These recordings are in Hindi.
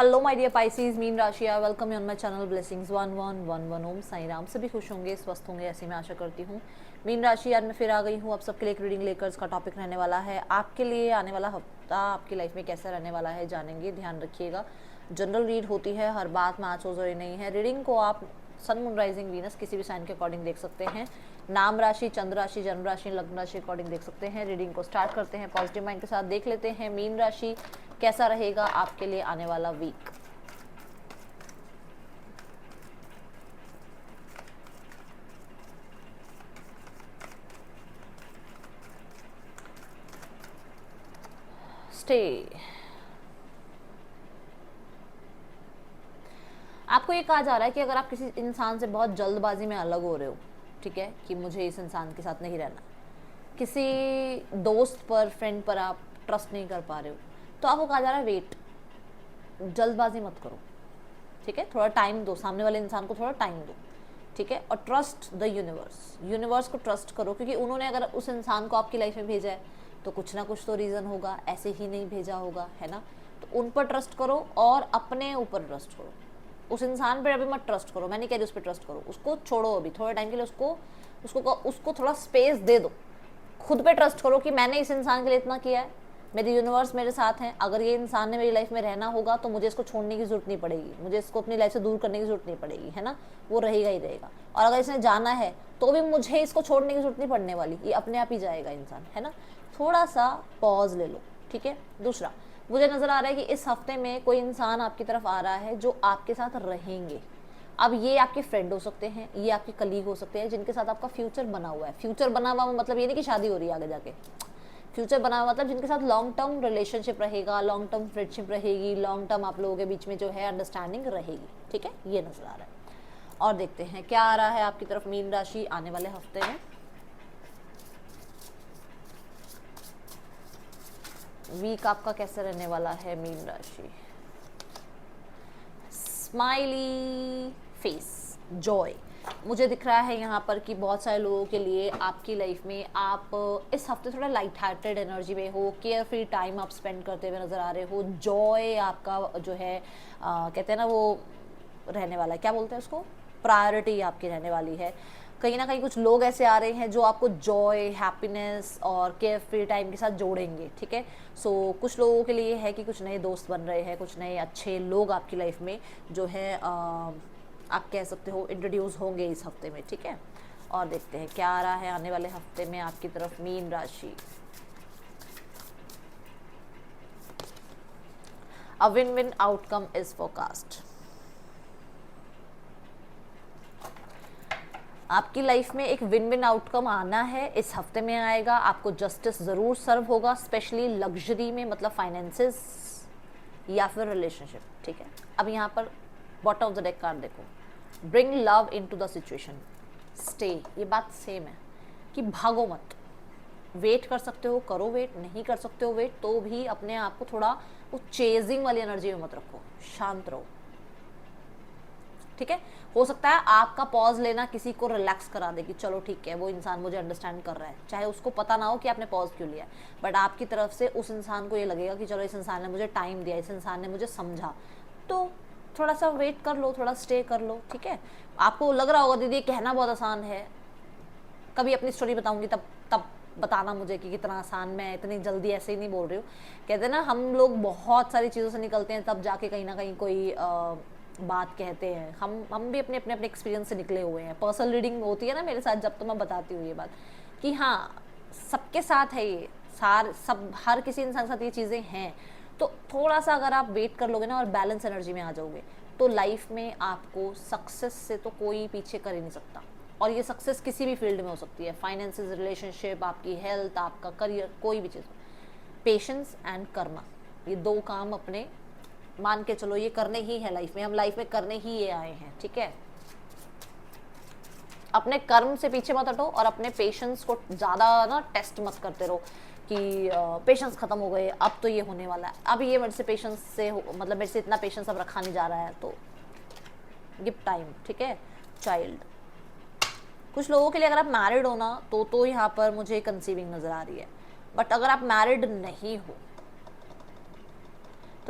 हेलो माय डियर पाइसीज, मीन राशि, I welcome you on my channel blessings 1111 Om Sai Ram. सभी खुश होंगे, स्वस्थ होंगे, ऐसी मैं आशा करती हूँ। मीन राशि, आज मैं फिर आ गई हूँ आप सबके लिए एक रीडिंग लेकर। इसका टॉपिक रहने वाला है आपके लिए आने वाला हफ्ता आपकी लाइफ में कैसा रहने वाला है, जानेंगे। ध्यान रखिएगा, जनरल रीड होती है, हर बात मैच हो जरूरी नहीं है। रीडिंग को आप सन, मून, राइजिंग, वीनस किसी भी साइन के अकॉर्डिंग देख सकते हैं। नाम राशि, चंद्र राशि, जन्म राशि, लग्न राशि अकॉर्डिंग देख सकते हैं। रीडिंग को स्टार्ट करते हैं, पॉजिटिव माइंड के साथ देख लेते हैं मीन राशि कैसा रहेगा आपके लिए आने वाला वीक। स्टे। आपको ये कहा जा रहा है कि अगर आप किसी इंसान से बहुत जल्दबाजी में अलग हो रहे हो, ठीक है, कि मुझे इस इंसान के साथ नहीं रहना, किसी दोस्त पर, फ्रेंड पर आप ट्रस्ट नहीं कर पा रहे हो, तो आपको कहा जा रहा है वेट, जल्दबाजी मत करो, ठीक है। थोड़ा टाइम दो, सामने वाले इंसान को थोड़ा टाइम दो, ठीक है। और ट्रस्ट द यूनिवर्स, यूनिवर्स को ट्रस्ट करो, क्योंकि उन्होंने अगर उस इंसान को आपकी लाइफ में भेजा है तो कुछ ना कुछ तो रीज़न होगा, ऐसे ही नहीं भेजा होगा, है ना। तो उन पर ट्रस्ट करो और अपने ऊपर ट्रस्ट करो। उस इंसान पर अभी मत ट्रस्ट करो, मैं नहीं कह रही उस पर ट्रस्ट करो, उसको छोड़ो अभी थोड़े टाइम के लिए, उसको थोड़ा स्पेस दे दो। खुद पे ट्रस्ट करो कि मैंने इस इंसान के लिए इतना किया है, मेरी यूनिवर्स मेरे साथ है, अगर ये इंसान ने मेरी लाइफ में रहना होगा तो मुझे इसको छोड़ने की जरूरत नहीं पड़ेगी, मुझे इसको अपनी लाइफ से दूर करने की जरूरत नहीं पड़ेगी, है ना। वो रहेगा ही रहेगा। और अगर इसने जाना है तो भी मुझे इसको छोड़ने की जरूरत नहीं पड़ने वाली, ये अपने आप ही जाएगा इंसान, है ना। थोड़ा सा पॉज ले लो, ठीक है। दूसरा, मुझे नज़र आ रहा है कि इस हफ्ते में कोई इंसान आपकी तरफ आ रहा है जो आपके साथ रहेंगे। अब ये आपके फ्रेंड हो सकते हैं, ये आपके कलीग हो सकते हैं, जिनके साथ आपका फ्यूचर बना हुआ है। फ्यूचर बना हुआ मतलब ये नहीं कि शादी हो रही है आगे जाके, फ्यूचर बना हुआ मतलब जिनके साथ लॉन्ग टर्म रिलेशनशिप रहेगा, लॉन्ग टर्म फ्रेंडशिप रहेगी, लॉन्ग टर्म आप लोगों के बीच में जो है अंडरस्टैंडिंग रहेगी, ठीक है। ये नजर आ रहा है। और देखते हैं क्या आ रहा है आपकी तरफ मीन राशि आने वाले हफ्ते में। वीक आपका कैसे रहने वाला है मीन राशि। स्माइली फेस, जॉय मुझे दिख रहा है यहाँ पर कि बहुत सारे लोगों के लिए आपकी लाइफ में आप इस हफ्ते थोड़ा लाइट हार्टेड एनर्जी में हो, केयर फ्री टाइम आप स्पेंड करते हुए नज़र आ रहे हो। जॉय आपका जो है कहते हैं ना वो रहने वाला है, क्या बोलते हैं उसको, प्रायोरिटी आपकी रहने वाली है। कहीं ना कहीं कुछ लोग ऐसे आ रहे हैं जो आपको जॉय, हैप्पीनेस और केयर फ्री टाइम के साथ जोड़ेंगे, ठीक है। सो कुछ लोगों के लिए है कि कुछ नए दोस्त बन रहे हैं, कुछ नए अच्छे लोग आपकी लाइफ में जो है आप कह सकते हो इंट्रोड्यूस होंगे इस हफ्ते में, ठीक है। और देखते हैं क्या आ रहा है आने वाले हफ्ते में आपकी तरफ मीन राशि। A win win outcome is forecast. आपकी लाइफ में एक विन विन आउटकम आना है, इस हफ्ते में आएगा। आपको जस्टिस ज़रूर सर्व होगा, स्पेशली लग्जरी में, मतलब फाइनेंसेस या फिर रिलेशनशिप, ठीक है। अब यहाँ पर bottom of the deck card देखो, bring love in to the situation, stay. ये बात सेम है कि भागो मत, वेट कर सकते हो करो वेट, नहीं कर सकते हो वेट तो भी अपने आप को थोड़ा वो चेजिंग वाली एनर्जी में मत रखो, शांत रहो, ठीक है। हो सकता है आपका पॉज लेना किसी को रिलैक्स करा दे कि चलो ठीक है वो इंसान मुझे अंडरस्टैंड कर रहा है, चाहे उसको पता ना हो कि आपने पॉज क्यों लिया है, बट आपकी तरफ से उस इंसान को ये लगेगा कि चलो इस इंसान ने मुझे टाइम दिया, इस इंसान ने मुझे समझा, तो थोड़ा सा वेट कर लो, थोड़ा स्टे कर लो, ठीक है। आपको लग रहा होगा दीदी कहना बहुत आसान है, कभी अपनी स्टोरी बताऊंगी तब तब बताना मुझे कि कितना आसान, मैं इतनी जल्दी ऐसे ही नहीं बोल रही हूँ। कहते हैं ना हम लोग बहुत सारी चीज़ों से निकलते हैं तब जाके कहीं ना कहीं कोई बात कहते हैं। हम भी अपने अपने अपने एक्सपीरियंस से निकले हुए हैं। पर्सनल रीडिंग होती है ना मेरे साथ जब, तो मैं बताती हूँ ये बात कि हाँ सबके साथ है ये, सब हर किसी इंसान के साथ ये चीज़ें हैं। तो थोड़ा सा अगर आप वेट कर लोगे ना और बैलेंस एनर्जी में आ जाओगे तो लाइफ में आपको सक्सेस से तो कोई पीछे कर ही नहीं सकता। और ये सक्सेस किसी भी फील्ड में हो सकती है, फाइनेंसेस, रिलेशनशिप, आपकी हेल्थ, आपका करियर, कोई भी चीज़। पेशेंस एंड कर्मा, ये दो काम अपने मान के चलो, ये करने ही है लाइफ में, हम लाइफ में करने ही ये आए हैं, ठीक है। अपने कर्म से पीछे मत हटो और अपने पेशेंस को ज़्यादा ना टेस्ट मत करते रहो कि पेशेंस ख़त्म हो गए अब तो ये होने वाला है, अब ये मेरे से पेशेंस से मतलब मेरे से इतना पेशेंस अब रखा नहीं जा रहा है, तो गिव टाइम, ठीक है। चाइल्ड, कुछ लोगों के लिए अगर आप मैरिड हो ना तो यहाँ पर मुझे कंसीविंग नज़र आ रही है, बट अगर आप मैरिड नहीं हो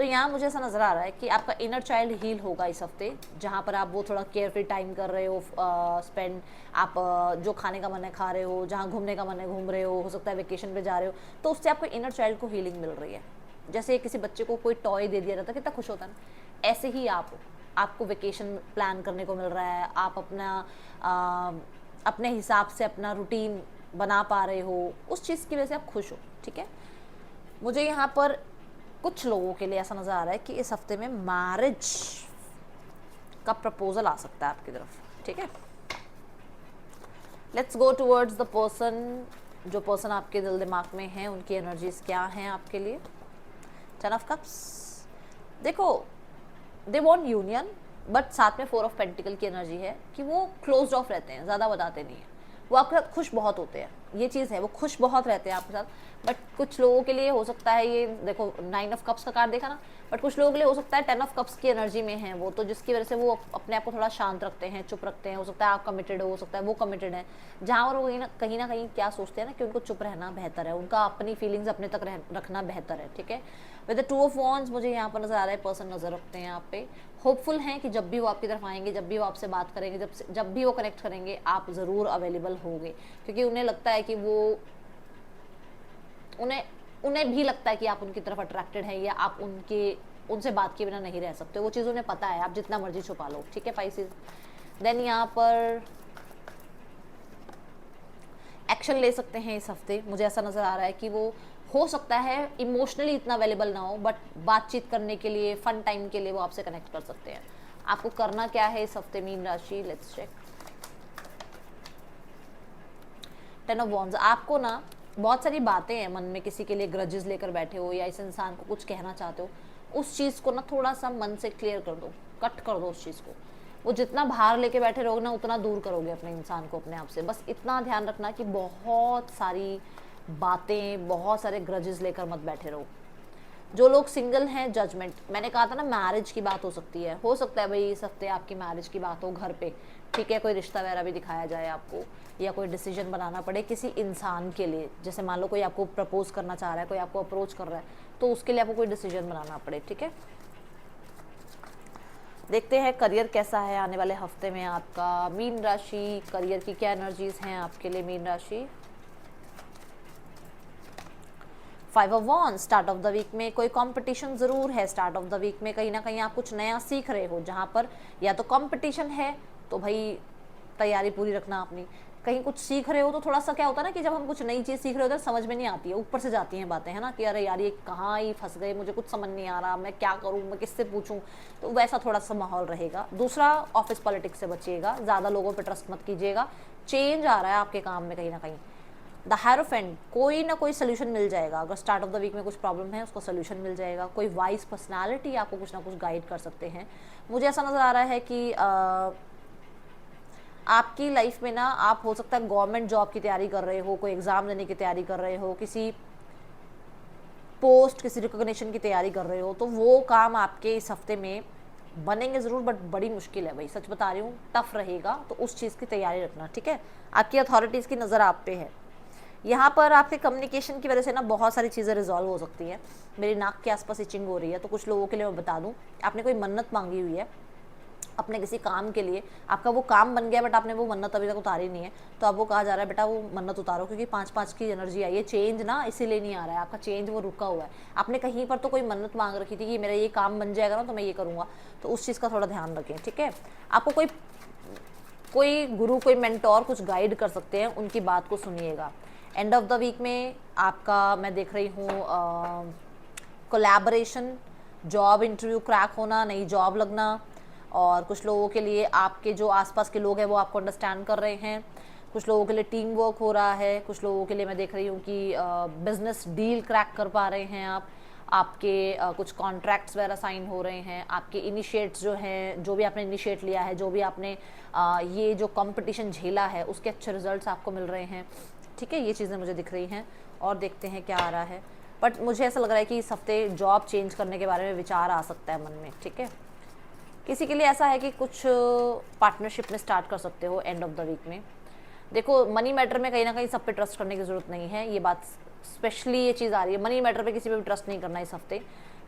तो यहाँ मुझे ऐसा नज़र आ रहा है कि आपका इनर चाइल्ड हील होगा इस हफ्ते, जहाँ पर आप वो थोड़ा केयर फ्री टाइम कर रहे हो स्पेंड, आप जो खाने का मन है खा रहे हो, जहाँ घूमने का मन है घूम रहे हो सकता है वेकेशन पे जा रहे हो, तो उससे आपको इनर चाइल्ड को हीलिंग मिल रही है। जैसे किसी बच्चे को कोई टॉय दे दिया जाता है कितना खुश होता है ना, ऐसे ही आपको वेकेशन प्लान करने को मिल रहा है, आप अपने हिसाब से अपना रूटीन बना पा रहे हो, उस चीज़ की वजह से आप खुश हो। ठीक है, मुझे यहाँ पर कुछ लोगों के लिए ऐसा नज़र आ रहा है कि इस हफ्ते में मैरिज का प्रपोजल आ सकता है आपकी तरफ। ठीक है, let's go towards the person, जो पर्सन आपके दिल दिमाग में है, उनकी एनर्जीज क्या हैं आपके लिए। 10 ऑफ कप्स, देखो दे वॉन्ट यूनियन, बट साथ में 4 ऑफ पेंटिकल की एनर्जी है कि वो क्लोज ऑफ रहते हैं, ज़्यादा बताते नहीं हैं, वो आपके साथ खुश बहुत होते हैं, ये चीज़ है, वो खुश बहुत रहते हैं आपके साथ। बट कुछ लोगों के लिए हो सकता है, ये देखो 9 ऑफ कप्स का कार्ड देखा ना, बट कुछ लोगों के लिए हो सकता है 10 ऑफ कप्स की एनर्जी में है वो, तो जिसकी वजह से वो अपने आप को थोड़ा शांत रखते हैं, चुप रखते हैं। हो सकता है आप कमिटेड हो सकता है वो कमिटेड है, जहाँ और वो कहीं ना कहीं क्या सोचते हैं ना कि उनको चुप रहना बेहतर है, उनका अपनी फीलिंग्स अपने तक रखना बेहतर है। ठीक है, विद द 2 ऑफ वॉन्ड्स मुझे यहाँ पर नजर आ रहा है पर्सन नजर रखते हैं आप पे, होपफुल हैं कि जब भी वो आपकी तरफ आएंगे, जब भी वो आपसे बात करेंगे, जब भी वो कनेक्ट करेंगे, आप ज़रूर अवेलेबल होंगे, क्योंकि उन्हें लगता है कि उन्हें भी लगता है कि आप उनकी तरफ अट्रैक्टेड है, या आप उनसे बात किए बिना नहीं रह सकते, वो चीज़ उन्हें पता है, आप जितना मर्जी छुपा लो। ठीक है पाइसेस, देन यहाँ पर एक्शन ले सकते हैं इस हफ्ते। मुझे ऐसा नज़र आ रहा है कि वो हो सकता है इमोशनली इतना अवेलेबल ना हो, बट बातचीत करने के लिए, फन टाइम के लिए वो आपसे कनेक्ट कर सकते हैं। आपको करना क्या है इस हफ्ते मीन राशि, लेट्स चेक। 10 ऑफ वॉन्ड्स, आपको ना बहुत सारी बातें हैं मन में, किसी के लिए ग्रजेस लेकर बैठे हो या इस इंसान को कुछ कहना चाहते हो, उस चीज़ को ना थोड़ा सा मन से क्लियर कर दो, कट कर दो उस चीज़ को। वो जितना बाहर लेके बैठे रहोगे ना, उतना दूर करोगे अपने इंसान को अपने आप से। बस इतना ध्यान रखना कि बहुत सारी बातें, बहुत सारे ग्रजेस लेकर मत बैठे रहो। जो लोग सिंगल हैं, जजमेंट, मैंने कहा था ना मैरिज की बात हो सकती है, हो सकता है भाई इस हफ्ते आपकी मैरिज की बात हो घर पे। ठीक है, कोई रिश्ता वगैरह भी दिखाया जाए आपको, या कोई डिसीजन बनाना पड़े किसी इंसान के लिए, जैसे मान लो कोई आपको प्रपोज करना चाह रहा है, कोई आपको अप्रोच कर रहा है, तो उसके लिए आपको कोई डिसीजन बनाना पड़े। ठीक है, देखते हैं करियर कैसा है आने वाले हफ्ते में आपका। मीन राशि, करियर की क्या एनर्जीज हैं आपके लिए मीन राशि। 5 of wands, start of the week में कोई कंपटीशन ज़रूर है, स्टार्ट ऑफ द वीक में कहीं ना कहीं आप कुछ नया सीख रहे हो, जहाँ पर या तो कंपटीशन है तो भाई तैयारी पूरी रखना अपनी, कहीं कुछ सीख रहे हो तो थोड़ा सा क्या होता है ना कि जब हम कुछ नई चीज़ सीख रहे होते हैं समझ में नहीं आती है, ऊपर से जाती हैं बातें, है ना, कि अरे यार ये कहाँ ही फंस गए, मुझे कुछ समझ नहीं आ रहा, मैं क्या करूँ, मैं किससे पूछूं, तो वैसा थोड़ा सा माहौल रहेगा। दूसरा, ऑफिस पॉलिटिक्स से बचिएगा, ज़्यादा लोगों पर ट्रस्ट मत कीजिएगा, चेंज आ रहा है आपके काम में कहीं ना कहीं। द हायरोफेंट, कोई ना कोई सोल्यूशन मिल जाएगा, अगर स्टार्ट ऑफ द वीक में कुछ प्रॉब्लम है उसको सोल्यूशन मिल जाएगा। कोई वाइज पर्सनालिटी आपको कुछ ना कुछ गाइड कर सकते हैं। मुझे ऐसा नज़र आ रहा है कि आपकी लाइफ में ना, आप हो सकता है गवर्नमेंट जॉब की तैयारी कर रहे हो, कोई एग्ज़ाम देने की तैयारी कर रहे हो, किसी पोस्ट, किसी रिकॉग्निशन की तैयारी कर रहे हो, तो वो काम आपके इस हफ्ते में बनेंगे ज़रूर, बट बड़ी मुश्किल है भाई, सच बता रही हूँ, टफ रहेगा, तो उस चीज़ की तैयारी रखना। ठीक है, आपकी अथॉरिटीज़ की नज़र आप पे है। यहाँ पर आपके कम्युनिकेशन की वजह से ना बहुत सारी चीज़ें रिजॉल्व हो सकती हैं। मेरी नाक के आसपास इचिंग हो रही है, तो कुछ लोगों के लिए मैं बता दूँ, आपने कोई मन्नत मांगी हुई है अपने किसी काम के लिए, आपका वो काम बन गया बट आपने वो मन्नत अभी तक उतारी नहीं है, तो आपको कहा जा रहा है बेटा वो मन्नत उतारो, क्योंकि 5-5 की एनर्जी आई है, चेंज ना इसीलिए नहीं आ रहा है, आपका चेंज वो रुका हुआ है। आपने कहीं पर तो कोई मन्नत मांग रखी थी कि मेरा ये काम बन जाएगा ना तो मैं ये करूँगा, तो उस चीज़ का थोड़ा ध्यान रखें। ठीक है, आपको कोई गुरु, कोई मेंटोर कुछ गाइड कर सकते हैं, उनकी बात को सुनिएगा। एंड ऑफ द वीक में आपका मैं देख रही हूँ कोलैबोरेशन, जॉब इंटरव्यू क्रैक होना, नई जॉब लगना, और कुछ लोगों के लिए आपके जो आसपास के लोग हैं वो आपको अंडरस्टैंड कर रहे हैं, कुछ लोगों के लिए टीम वर्क हो रहा है, कुछ लोगों के लिए मैं देख रही हूँ कि बिजनेस डील क्रैक कर पा रहे हैं आपके कुछ कॉन्ट्रैक्ट्स वगैरह साइन हो रहे हैं, आपके इनिशिएट्स जो हैं, जो भी आपने इनिशिएट लिया है, जो भी आपने ये जो कंपटीशन झेला है उसके अच्छे रिजल्ट्स आपको मिल रहे हैं। ठीक है, ये चीज़ें मुझे दिख रही हैं, और देखते हैं क्या आ रहा है। बट मुझे ऐसा लग रहा है कि इस हफ्ते जॉब चेंज करने के बारे में विचार आ सकता है मन में। ठीक है, किसी के लिए ऐसा है कि कुछ पार्टनरशिप में स्टार्ट कर सकते हो एंड ऑफ द वीक में। देखो मनी मैटर में कहीं ना कहीं सब पे ट्रस्ट करने की ज़रूरत नहीं है, ये बात स्पेशली ये चीज़ आ रही है, मनी मैटर पे किसी पे भी ट्रस्ट नहीं करना इस हफ्ते।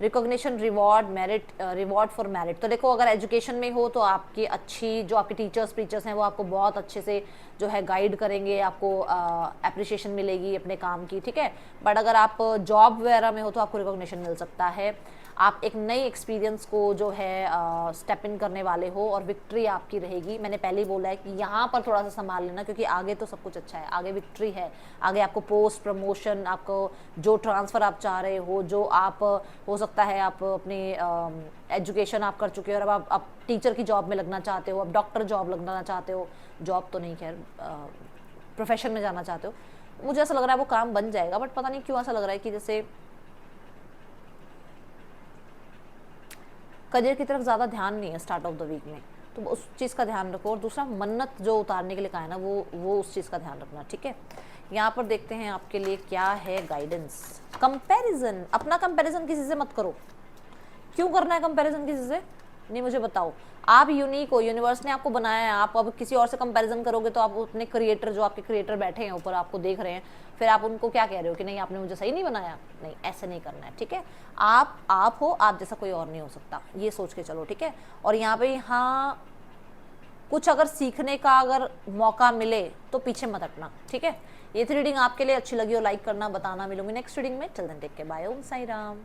Recognition, reward, merit, reward for merit. तो देखो अगर एजुकेशन में हो तो आपकी अच्छी जो आपके टीचर्स हैं वो आपको बहुत अच्छे से जो है गाइड करेंगे, आपको अप्रिसिएशन मिलेगी अपने काम की, ठीक है। बट अगर आप जॉब वगैरह में हो तो आपको रिकॉग्निशन मिल सकता है, आप एक नई एक्सपीरियंस को जो है स्टेप इन करने वाले हो और विक्ट्री आपकी रहेगी। मैंने पहले ही बोला है कि यहाँ पर थोड़ा सा संभाल लेना, क्योंकि आगे तो सब कुछ अच्छा है, आगे विक्ट्री है, आगे आपको पोस्ट प्रमोशन, आपको जो ट्रांसफ़र आप चाह रहे हो, जो आप हो सकता है आप अपनी एजुकेशन आप कर चुके हो और अब आप टीचर की जॉब में लगना चाहते हो, अब डॉक्टर जॉब लगना चाहते हो, जॉब तो नहीं खैर प्रोफेशन में जाना चाहते हो, मुझे ऐसा लग रहा है वो काम बन जाएगा। बट पता नहीं क्यों ऐसा लग रहा है कि जैसे करियर की तरफ ज़्यादा ध्यान नहीं है स्टार्ट ऑफ द वीक में, तो उस चीज़ का ध्यान रखो। और दूसरा मन्नत जो उतारने के लिए कहा है ना, वो उस चीज़ का ध्यान रखना, ठीक है। यहाँ पर देखते हैं आपके लिए क्या है गाइडेंस। कंपैरिजन, अपना कंपैरिजन किसी से मत करो। क्यों करना है कंपैरिजन किसी से, नहीं मुझे बताओ। आप यूनिक हो, यूनिवर्स ने आपको बनाया है, आप अब किसी और से कंपैरिजन करोगे तो आप अपने क्रिएटर, जो आपके क्रिएटर बैठे हैं ऊपर आपको देख रहे हैं, फिर आप उनको क्या कह रहे हो कि नहीं आपने मुझे सही नहीं बनाया। नहीं, ऐसे नहीं करना है, ठीक है। आप हो, आप जैसा कोई और नहीं हो सकता, ये सोच के चलो, ठीक है। और यहाँ पे हाँ कुछ अगर सीखने का अगर मौका मिले तो पीछे मत हटना, ठीक है। ये थी रीडिंग आपके लिए, अच्छी लगी हो लाइक करना, बताना। मिलूंगी नेक्स्ट रीडिंग में, चल देन टेक के बाय, ओम साई राम।